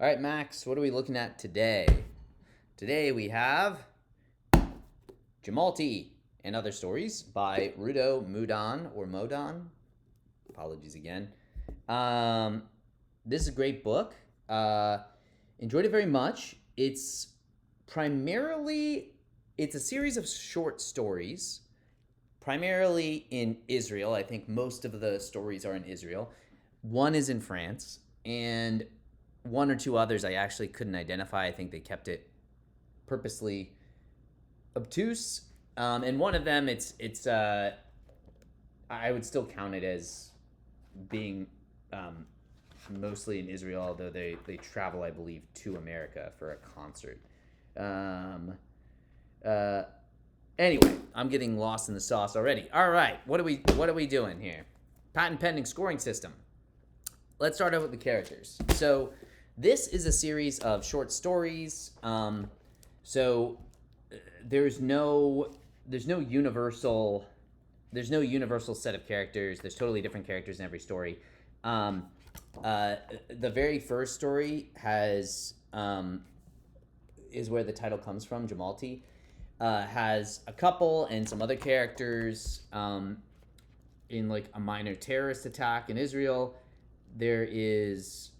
All right, Max, what are we looking at today? Today we have Jamilti and Other Stories by Rutu Modan. Apologies again. Um, this is a great book. Uh, Enjoyed it very much. Primarily, it's a series of short stories, primarily in Israel. I think most of the stories are in Israel. One is in France, and one or two others I actually couldn't identify. I think they kept it purposely obtuse. And one of them, I would still count it as being um, mostly in Israel, although they travel, I believe, to America for a concert. Um, uh, anyway, I'm getting lost in the sauce already. All right, what are we doing here? Patent pending scoring system. Let's start out with the characters. So this is a series of short stories. So there's no universal set of characters. There's totally different characters in every story. Um, the very first story is where the title comes from. Jamilti has a couple and some other characters in like a minor terrorist attack in Israel. There is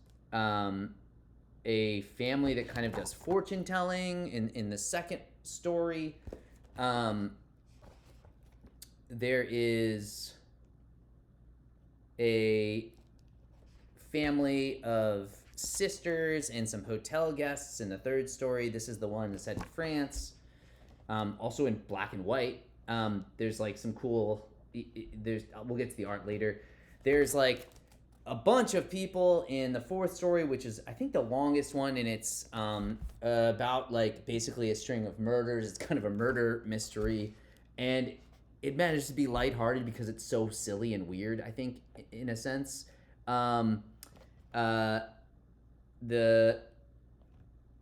a family that kind of does fortune telling in the second story. There is a family of sisters and some hotel guests in the third story. This is the one that's set in France, also in black and white. There's like some cool. We'll get to the art later. There's like a bunch of people in the fourth story, which is I think the longest one, and it's about like basically a string of murders. It's kind of a murder mystery, and it manages to be lighthearted because it's so silly and weird, I think, in a sense. The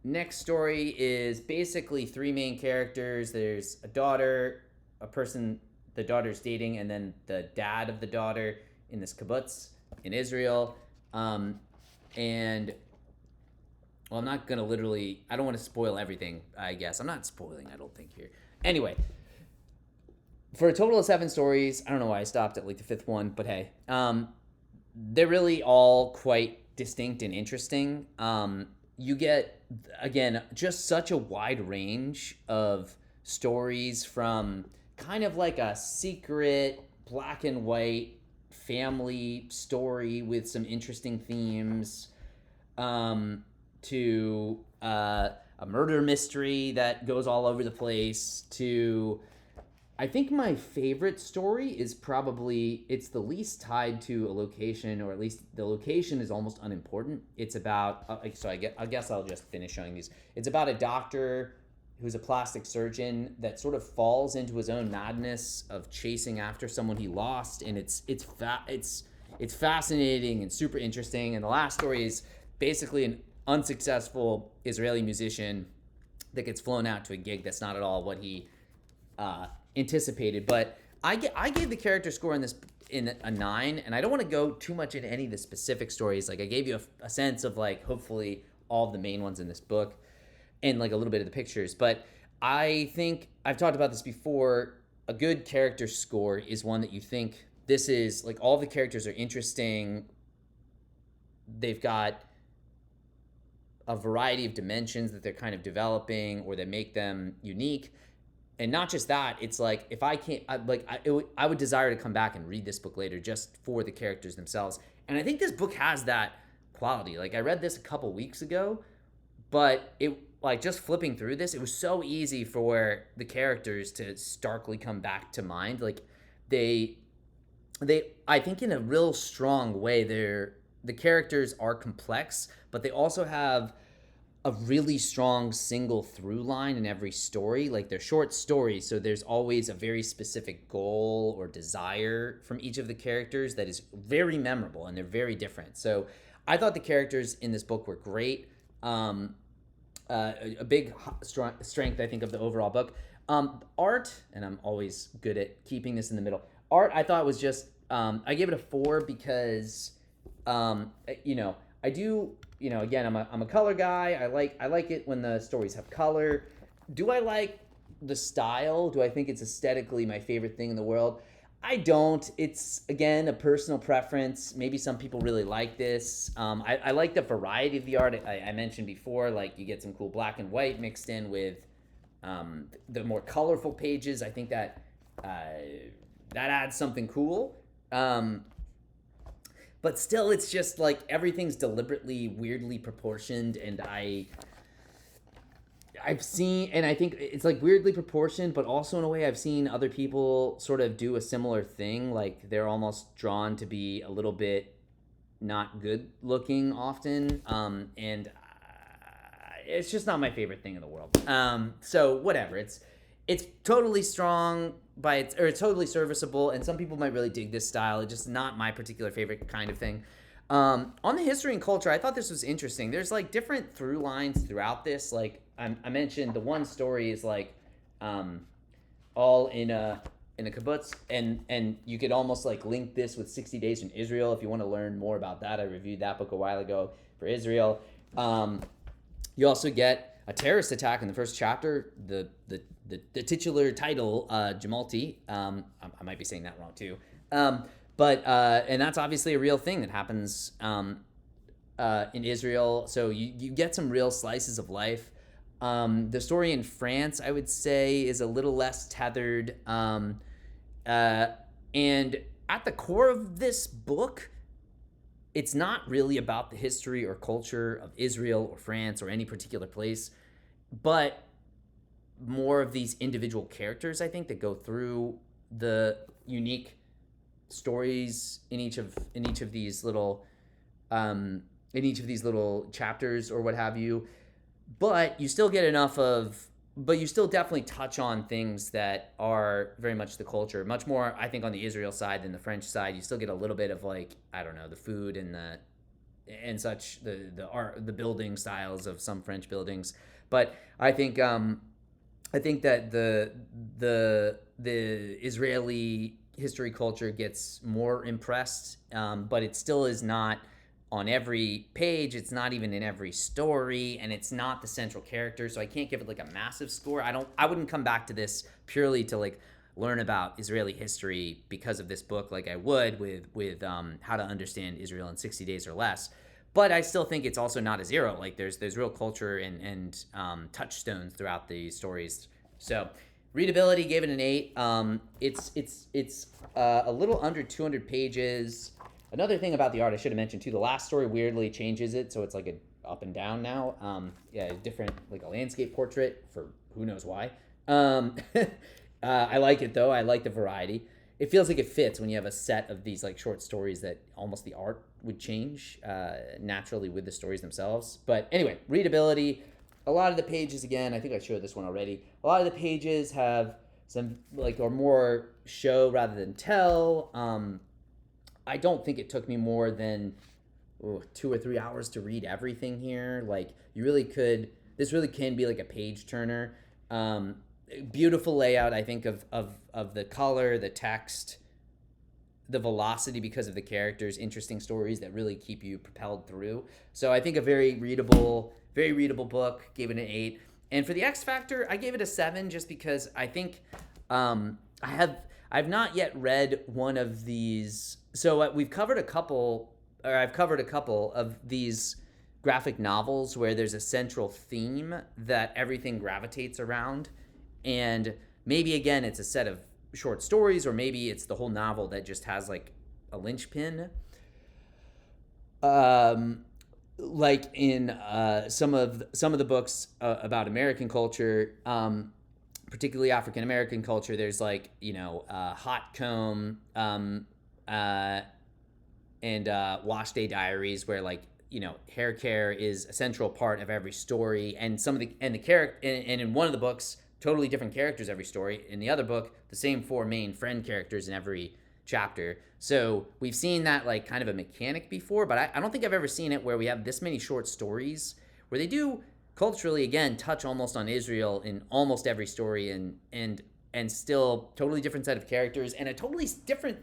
next story is basically three main characters. There's a daughter, a person the daughter's dating, and then the dad of the daughter in this kibbutz in Israel. And well, I'm not going to literally, I don't want to spoil everything, I guess. I'm not spoiling, I don't think, here. Anyway, for a total of 7 stories, I don't know why I stopped at like the 5th one, but hey, they're really all quite distinct and interesting. You get, again, just such a wide range of stories, from kind of like a secret black and white family story with some interesting themes, to a murder mystery that goes all over the place, to I think my favorite story is probably, it's the least tied to a location, or at least the location is almost unimportant. It's about, I guess I'll just finish showing these. It's about a doctor who's a plastic surgeon that sort of falls into his own madness of chasing after someone he lost, and it's fascinating and super interesting. And the last story is basically an unsuccessful Israeli musician that gets flown out to a gig that's not at all what he anticipated. But I gave the character score in this in a 9, and I don't want to go too much into any of the specific stories. Like, I gave you a sense of like hopefully all of the main ones in this book, and like a little bit of the pictures. But I think I've talked about this before. A good character score is one that you think, this is like, all the characters are interesting. They've got a variety of dimensions that they're kind of developing, or that make them unique. And not just that, it's like, if I can't, I would desire to come back and read this book later just for the characters themselves. And I think this book has that quality. Like, I read this a couple weeks ago, but it, like, just flipping through this, it was so easy for the characters to starkly come back to mind. Like, they I think in a real strong way, the characters are complex, but they also have a really strong single through line in every story. Like, they're short stories, so there's always a very specific goal or desire from each of the characters that is very memorable, and they're very different. So I thought the characters in this book were great. A big strength, I think, of the overall book. Art, and I'm always good at keeping this in the middle. Art, I thought was just, I gave it a 4 because, I do again, I'm a color guy. I like it when the stories have color. Do I like the style? Do I think it's aesthetically my favorite thing in the world? I don't. It's again a personal preference. Maybe some people really like this. I like the variety of the art. I mentioned before, like you get some cool black and white mixed in with the more colorful pages. I think that that adds something cool. But still, it's just like everything's deliberately weirdly proportioned, and I've seen, and I think it's like weirdly proportioned, but also in a way I've seen other people sort of do a similar thing. Like they're almost drawn to be a little bit not good looking often, and it's just not my favorite thing in the world. So whatever, it's totally strong by its, or it's totally serviceable, and some people might really dig this style. It's just not my particular favorite kind of thing. On the history and culture, I thought this was interesting. There's like different through lines throughout this. Like I mentioned, the one story is like all in a kibbutz, and you could almost like link this with 60 Days in Israel if you want to learn more about that. I reviewed that book a while ago for Israel. You also get a terrorist attack in the first chapter. The titular title, Jamilti. I might be saying that wrong too. But and that's obviously a real thing that happens in Israel. So you get some real slices of life. The story in France, I would say, is a little less tethered. And at the core of this book, it's not really about the history or culture of Israel or France or any particular place, but more of these individual characters, I think, that go through the unique stories in each of these little chapters or what have you. But you still get but you still definitely touch on things that are very much the culture, much more, I think, on the Israel side than the French side. You still get a little bit of like, I don't know, the food and such, the art, the building styles of some French buildings. But I think that the Israeli history culture gets more impressed, but it still is not on every page. It's not even in every story, and it's not the central character, so I can't give it like a massive score. I wouldn't come back to this purely to like learn about Israeli history because of this book like I would with How to Understand Israel in 60 Days or Less. But I still think it's also not a zero. Like there's real culture and touchstones throughout the stories. So readability, gave it an 8. It's a little under 200 pages. Another thing about the art I should have mentioned too, the last story weirdly changes it, so it's like an up and down now. Different, like a landscape portrait for who knows why. I like it though. I like the variety. It feels like it fits when you have a set of these like short stories that almost the art would change naturally with the stories themselves. But anyway, readability. A lot of the pages, again, I think I showed this one already. A lot of the pages have some like, or more show rather than tell. I don't think it took me more than 2 or 3 hours to read everything here. Like you really could, this really can be like a page turner. Beautiful layout, I think, of the color, the text, the velocity because of the characters, interesting stories that really keep you propelled through. So I think a very readable book. Gave it an 8. And for the X Factor, I gave it a 7 just because I think I've not yet read one of these. So I've covered a couple of these graphic novels where there's a central theme that everything gravitates around. And maybe, again, it's a set of short stories, or maybe it's the whole novel that just has like a linchpin. Like in some of the books about American culture, particularly African American culture, there's like, hot comb and wash day diaries, where like, hair care is a central part of every story, and the character, and in one of the books, totally different characters every story. In the other book, the same 4 main friend characters in every chapter. So we've seen that like kind of a mechanic before, but I don't think I've ever seen it where we have this many short stories where they do culturally, again, touch almost on Israel in almost every story, and still totally different set of characters and a totally different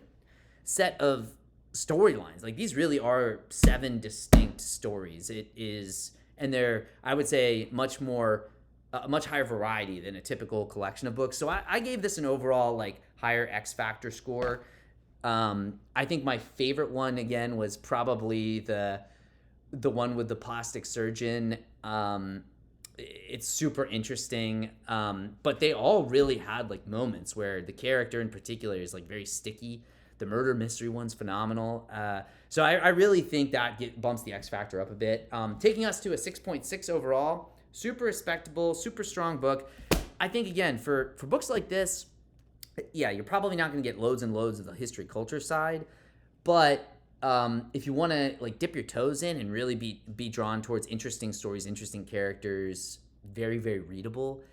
set of storylines. Like these really are 7 distinct stories. It is, and they're, I would say, much more, a much higher variety than a typical collection of books. So I gave this an overall like higher X Factor score. I think my favorite one again was probably the one with the plastic surgeon. It's super interesting, but they all really had like moments where the character in particular is like very sticky. The murder mystery one's phenomenal. So I really think that bumps the X Factor up a bit, taking us to a 6.6 overall. Super respectable, super strong book. I think again for books like this, yeah, you're probably not going to get loads and loads of the history culture side, but if you want to like dip your toes in and really be drawn towards interesting stories, interesting characters, very very readable.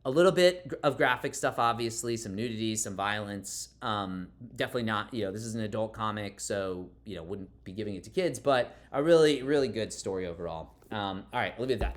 A little bit of graphic stuff, obviously, some nudity, some violence. Definitely not, this is an adult comic, so wouldn't be giving it to kids, but a really really good story overall. All right, I'll leave it at that.